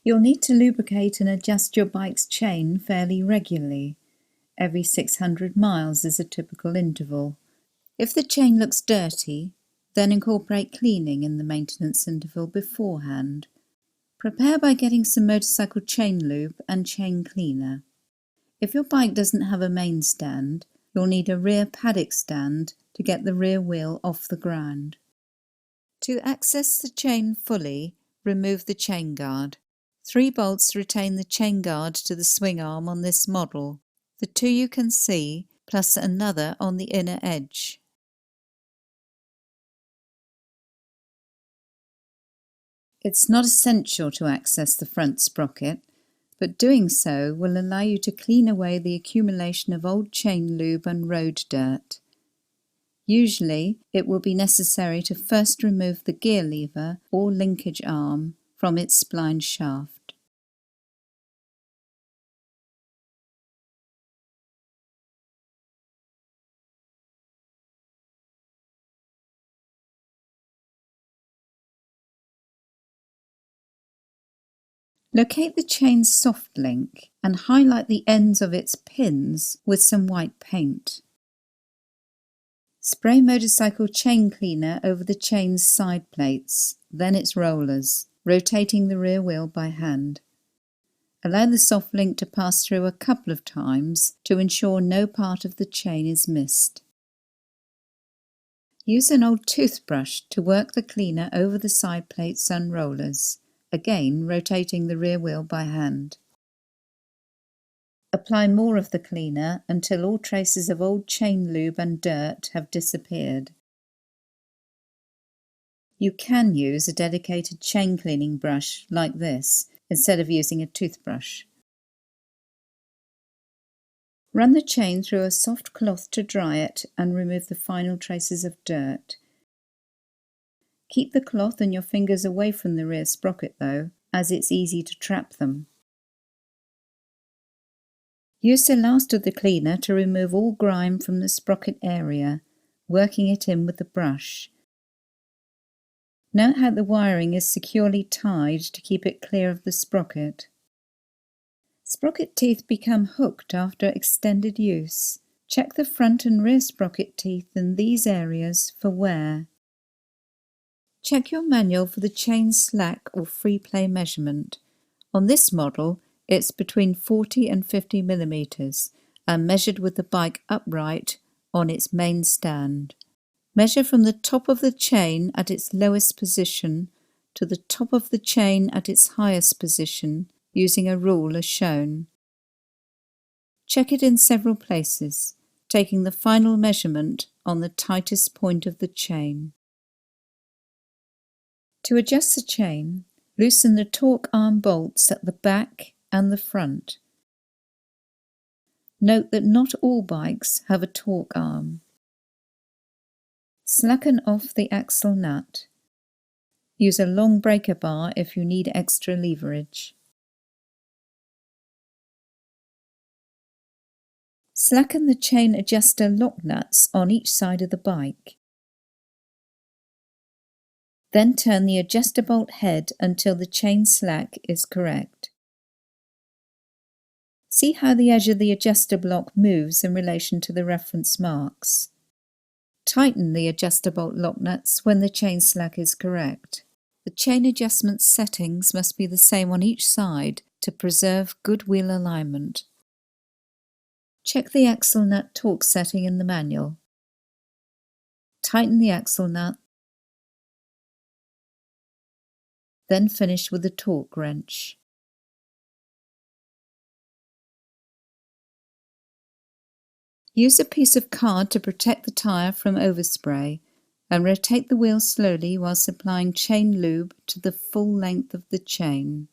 You'll need to lubricate and adjust your bike's chain fairly regularly. Every 600 miles is a typical interval. If the chain looks dirty, then incorporate cleaning in the maintenance interval beforehand. Prepare by getting some motorcycle chain lube and chain cleaner. If your bike doesn't have a main stand, you'll need a rear paddock stand to get the rear wheel off the ground. To access the chain fully, remove the chain guard. 3 bolts retain the chain guard to the swing arm on this model. The 2 you can see, plus another on the inner edge. It's not essential to access the front sprocket, but doing so will allow you to clean away the accumulation of old chain lube and road dirt. Usually, it will be necessary to first remove the gear lever or linkage arm from its spline shaft. Locate the chain's soft link and highlight the ends of its pins with some white paint. Spray motorcycle chain cleaner over the chain's side plates, then its rollers, rotating the rear wheel by hand. Allow the soft link to pass through a couple of times to ensure no part of the chain is missed. Use an old toothbrush to work the cleaner over the side plates and rollers, again rotating the rear wheel by hand. Apply more of the cleaner until all traces of old chain lube and dirt have disappeared. You can use a dedicated chain cleaning brush like this instead of using a toothbrush. Run the chain through a soft cloth to dry it and remove the final traces of dirt. Keep the cloth and your fingers away from the rear sprocket though, as it's easy to trap them. Use the last of the cleaner to remove all grime from the sprocket area, working it in with the brush. Note how the wiring is securely tied to keep it clear of the sprocket. Sprocket teeth become hooked after extended use. Check the front and rear sprocket teeth in these areas for wear. Check your manual for the chain slack or free play measurement. On this model, it's between 40 and 50 millimeters and measured with the bike upright on its main stand. Measure from the top of the chain at its lowest position to the top of the chain at its highest position using a rule as shown. Check it in several places, taking the final measurement on the tightest point of the chain. To adjust the chain, loosen the torque arm bolts at the back and the front. Note that not all bikes have a torque arm. Slacken off the axle nut. Use a long breaker bar if you need extra leverage. Slacken the chain adjuster lock nuts on each side of the bike. Then turn the adjuster bolt head until the chain slack is correct. See how the edge of the adjuster block moves in relation to the reference marks. Tighten the adjuster bolt lock nuts when the chain slack is correct. The chain adjustment settings must be the same on each side to preserve good wheel alignment. Check the axle nut torque setting in the manual. Tighten the axle nut. Then finish with the torque wrench. Use a piece of card to protect the tyre from overspray and rotate the wheel slowly whilst applying chain lube to the full length of the chain.